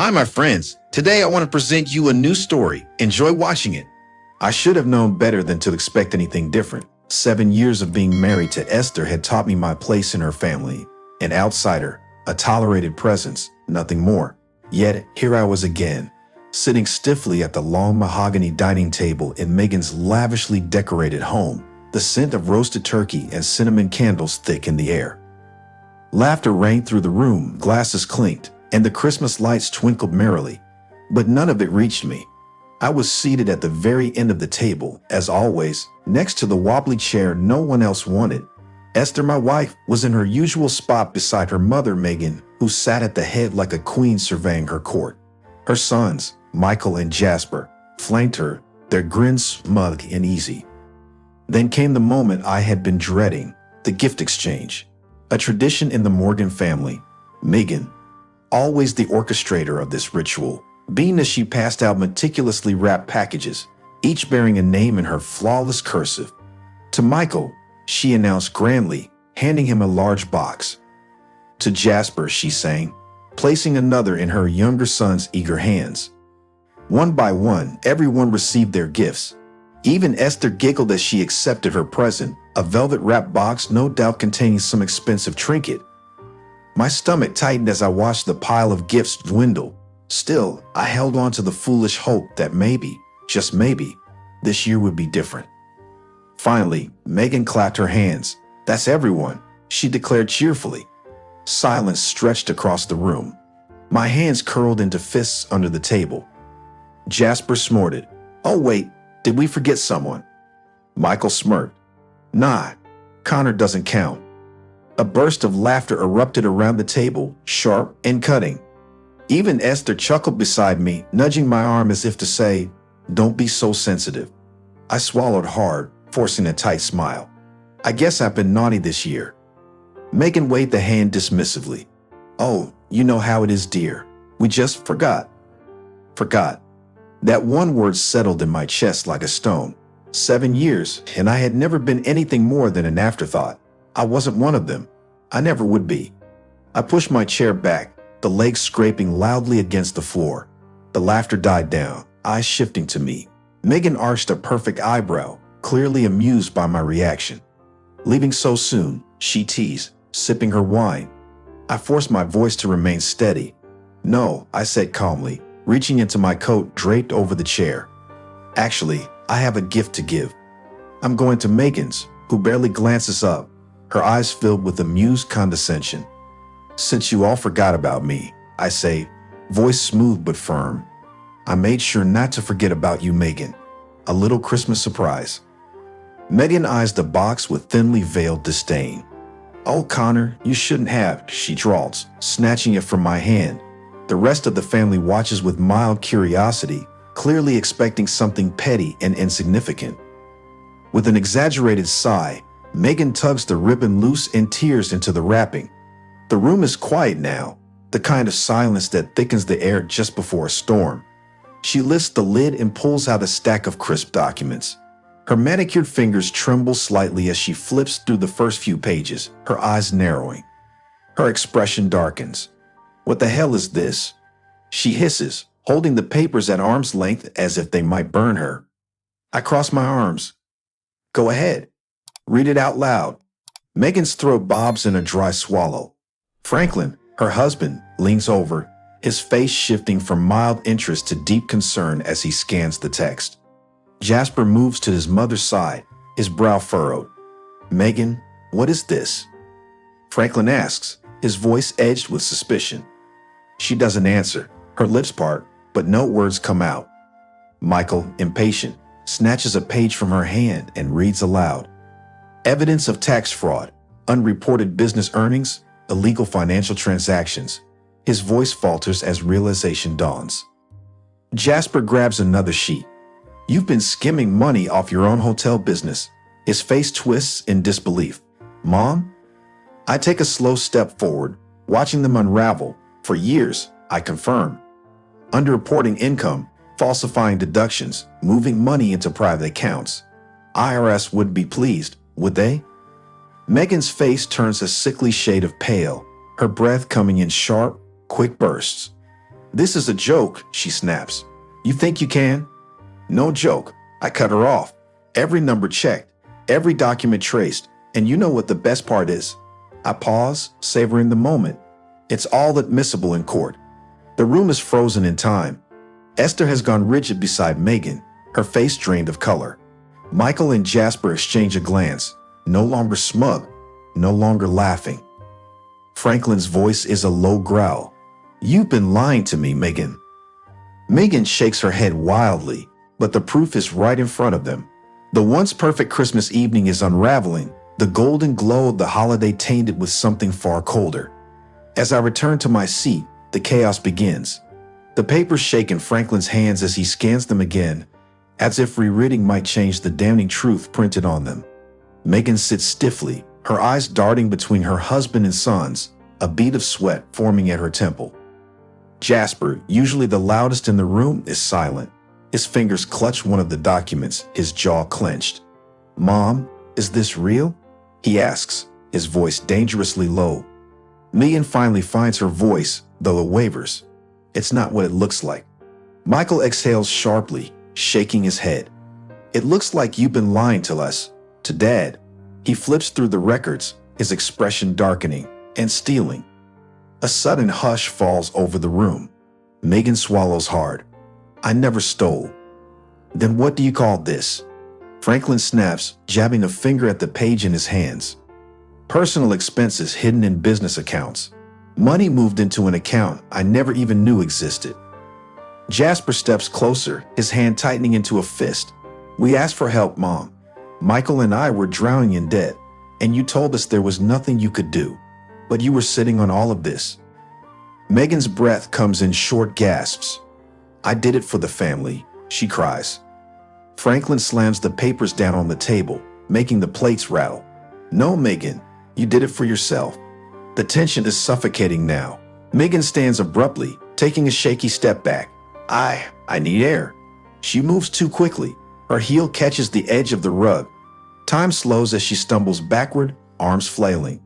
Hi, my friends. Today I want to present you a new story. Enjoy watching it. I should have known better than to expect anything different. 7 years of being married to Esther had taught me my place in her family. An outsider, a tolerated presence, nothing more. Yet here I was again, sitting stiffly at the long mahogany dining table in Megan's lavishly decorated home, the scent of roasted turkey and cinnamon candles thick in the air. Laughter rang through the room, glasses clinked, and the Christmas lights twinkled merrily. But none of it reached me. I was seated at the very end of the table, as always, next to the wobbly chair no one else wanted. Esther, my wife, was in her usual spot beside her mother, Megan, who sat at the head like a queen surveying her court. Her sons, Michael and Jasper, flanked her, their grins smug and easy. Then came the moment I had been dreading, the gift exchange. A tradition in the Morgan family. Megan, always the orchestrator of this ritual, being as she passed out meticulously wrapped packages, each bearing a name in her flawless cursive. To Michael, she announced grandly, handing him a large box. To Jasper, she sang, placing another in her younger son's eager hands. One by one, everyone received their gifts. Even Esther giggled as she accepted her present, a velvet-wrapped box no doubt containing some expensive trinket. My stomach tightened as I watched the pile of gifts dwindle. Still, I held on to the foolish hope that maybe, just maybe, this year would be different. Finally, Megan clapped her hands. "That's everyone," she declared cheerfully. Silence stretched across the room. My hands curled into fists under the table. Jasper snorted. "Oh wait, did we forget someone?" Michael smirked. "Nah, Connor doesn't count." A burst of laughter erupted around the table, sharp and cutting. Even Esther chuckled beside me, nudging my arm as if to say, "Don't be so sensitive." I swallowed hard, forcing a tight smile. "I guess I've been naughty this year." Megan waved the hand dismissively. "Oh, you know how it is, dear. We just forgot." Forgot. That one word settled in my chest like a stone. 7 years, and I had never been anything more than an afterthought. I wasn't one of them. I never would be. I pushed my chair back, the legs scraping loudly against the floor. The laughter died down, eyes shifting to me. Megan arched a perfect eyebrow, clearly amused by my reaction. "Leaving so soon?" she teased, sipping her wine. I forced my voice to remain steady. "No," I said calmly, reaching into my coat draped over the chair. "Actually, I have a gift to give." I'm going to Megan's, who barely glances up, her eyes filled with amused condescension. "Since you all forgot about me," I say, voice smooth but firm, "I made sure not to forget about you, Megan. A little Christmas surprise." Megan eyes the box with thinly veiled disdain. "Oh, Connor, you shouldn't have," she drawls, snatching it from my hand. The rest of the family watches with mild curiosity, clearly expecting something petty and insignificant. With an exaggerated sigh, Megan tugs the ribbon loose and tears into the wrapping. The room is quiet now, the kind of silence that thickens the air just before a storm. She lifts the lid and pulls out a stack of crisp documents. Her manicured fingers tremble slightly as she flips through the first few pages, her eyes narrowing. Her expression darkens. "What the hell is this?" she hisses, holding the papers at arm's length as if they might burn her. I cross my arms. "Go ahead. Read it out loud." Megan's throat bobs in a dry swallow. Franklin, her husband, leans over, his face shifting from mild interest to deep concern as he scans the text. Jasper moves to his mother's side, his brow furrowed. "Megan, what is this?" Franklin asks, his voice edged with suspicion. She doesn't answer. Her lips part, but no words come out. Michael, impatient, snatches a page from her hand and reads aloud. "Evidence of tax fraud, unreported business earnings, illegal financial transactions." His voice falters as realization dawns. Jasper grabs another sheet. "You've been skimming money off your own hotel business." His face twists in disbelief. "Mom?" I take a slow step forward, watching them unravel. For years, I confirm. Underreporting income, falsifying deductions, moving money into private accounts. IRS wouldn't be pleased, would they? Megan's face turns a sickly shade of pale, her breath coming in sharp, quick bursts. This is a joke, she snaps. You think you can? No joke. I cut her off. Every number checked, every document traced, and you know what the best part is? I pause, savoring the moment. It's all admissible in court. The room is frozen in time. Esther has gone rigid beside Megan, her face drained of color. Michael and Jasper exchange a glance, no longer smug, no longer laughing. Franklin's voice is a low growl. You've been lying to me, Megan. Megan shakes her head wildly, but the proof is right in front of them. The once perfect Christmas evening is unraveling, the golden glow of the holiday tainted with something far colder. As I return to my seat, the chaos begins. The papers shake in Franklin's hands as he scans them again, as if rereading might change the damning truth printed on them. Megan sits stiffly, her eyes darting between her husband and sons, a bead of sweat forming at her temple. Jasper, usually the loudest in the room, is silent. His fingers clutch one of the documents, his jaw clenched. Mom, is this real? He asks, his voice dangerously low. Megan finally finds her voice, though it wavers. It's not what it looks like. Michael exhales sharply, shaking his head. It looks like you've been lying to us, to Dad. He flips through the records, his expression darkening and stealing. A sudden hush falls over the room. Megan swallows hard. I never stole. Then what do you call this? Franklin snaps, jabbing a finger at the page in his hands. Personal expenses hidden in business accounts. Money moved into an account I never even knew existed. Jasper steps closer, his hand tightening into a fist. We asked for help, Mom. Michael and I were drowning in debt, and you told us there was nothing you could do. But you were sitting on all of this. Megan's breath comes in short gasps. I did it for the family, she cries. Franklin slams the papers down on the table, making the plates rattle. No, Megan, you did it for yourself. The tension is suffocating now. Megan stands abruptly, taking a shaky step back. I need air. She moves too quickly. Her heel catches the edge of the rug. Time slows as she stumbles backward, arms flailing.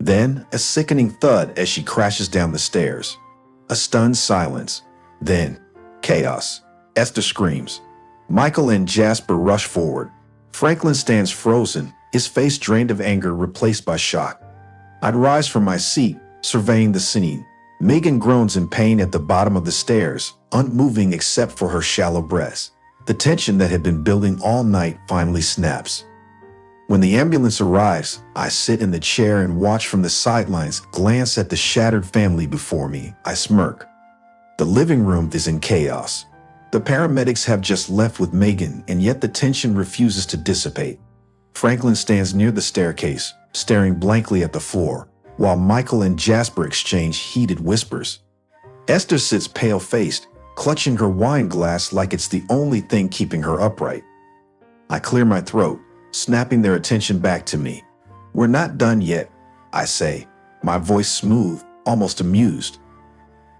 Then, a sickening thud as she crashes down the stairs. A stunned silence. Then, chaos. Esther screams. Michael and Jasper rush forward. Franklin stands frozen, his face drained of anger replaced by shock. I'd rise from my seat, surveying the scene. Megan groans in pain at the bottom of the stairs, unmoving except for her shallow breaths. The tension that had been building all night finally snaps. When the ambulance arrives, I sit in the chair and watch from the sidelines, glance at the shattered family before me. I smirk. The living room is in chaos. The paramedics have just left with Megan, and yet the tension refuses to dissipate. Franklin stands near the staircase, staring blankly at the floor, while Michael and Jasper exchange heated whispers. Esther sits pale-faced, clutching her wine glass like it's the only thing keeping her upright. I clear my throat, snapping their attention back to me. We're not done yet, I say, my voice smooth, almost amused.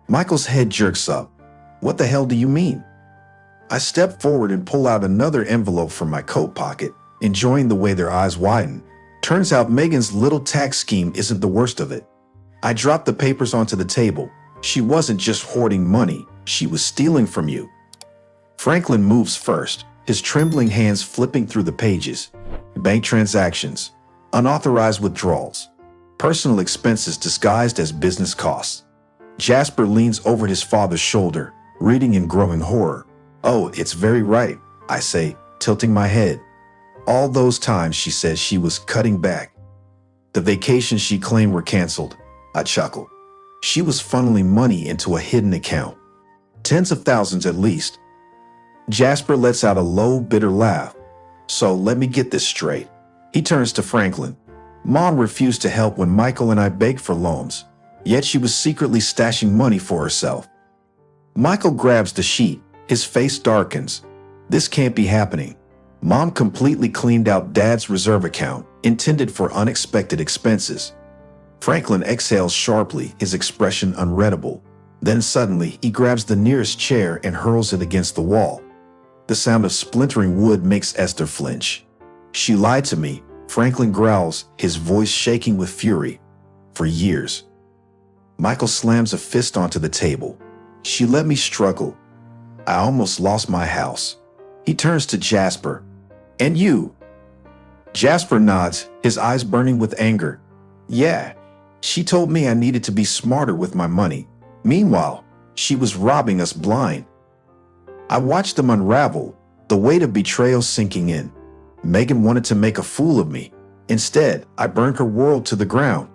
Michael's head jerks up. What the hell do you mean? I step forward and pull out another envelope from my coat pocket, enjoying the way their eyes widen. Turns out Megan's little tax scheme isn't the worst of it. I drop the papers onto the table. She wasn't just hoarding money, she was stealing from you. Franklin moves first, his trembling hands flipping through the pages. Bank transactions, unauthorized withdrawals, personal expenses disguised as business costs. Jasper leans over his father's shoulder, reading in growing horror. Oh, it's very right, I say, tilting my head. All those times she said she was cutting back. The vacations she claimed were canceled. I chuckle. She was funneling money into a hidden account. Tens of thousands at least. Jasper lets out a low, bitter laugh. So let me get this straight. He turns to Franklin. Mom refused to help when Michael and I begged for loans, yet she was secretly stashing money for herself. Michael grabs the sheet. His face darkens. This can't be happening. Mom completely cleaned out Dad's reserve account, intended for unexpected expenses. Franklin exhales sharply, his expression unreadable. Then suddenly, he grabs the nearest chair and hurls it against the wall. The sound of splintering wood makes Esther flinch. She lied to me, Franklin growls, his voice shaking with fury. For years. Michael slams a fist onto the table. She let me struggle. I almost lost my house. He turns to Jasper. And you? Jasper nods, his eyes burning with anger. Yeah, she told me I needed to be smarter with my money. Meanwhile, she was robbing us blind. I watched them unravel, the weight of betrayal sinking in. Megan wanted to make a fool of me. Instead, I burned her world to the ground.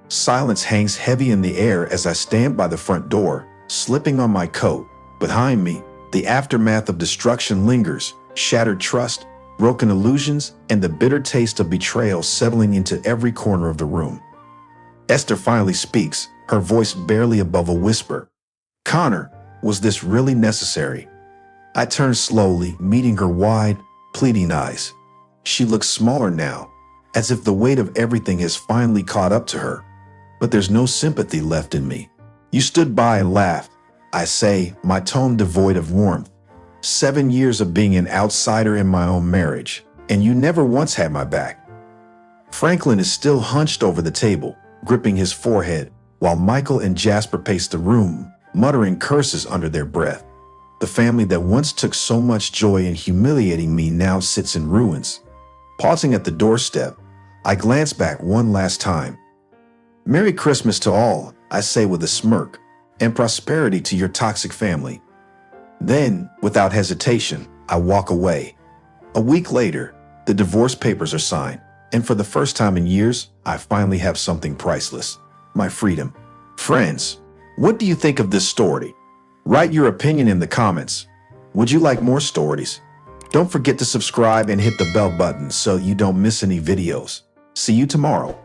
Silence hangs heavy in the air as I stand by the front door, slipping on my coat. Behind me, the aftermath of destruction lingers, shattered trust, broken illusions, and the bitter taste of betrayal settling into every corner of the room. Esther finally speaks, her voice barely above a whisper. Connor, was this really necessary? I turn slowly, meeting her wide, pleading eyes. She looks smaller now, as if the weight of everything has finally caught up to her. But there's no sympathy left in me. You stood by and laughed, I say, my tone devoid of warmth. 7 years of being an outsider in my own marriage, and you never once had my back. Franklin is still hunched over the table, gripping his forehead, while Michael and Jasper pace the room, muttering curses under their breath. The family that once took so much joy in humiliating me now sits in ruins. Pausing at the doorstep, I glance back one last time. Merry Christmas to all, I say with a smirk, and prosperity to your toxic family. Then, without hesitation, I walk away. A week later, the divorce papers are signed, and for the first time in years, I finally have something priceless: my freedom. Friends, what do you think of this story? Write your opinion in the comments. Would you like more stories? Don't forget to subscribe and hit the bell button so you don't miss any videos. See you tomorrow.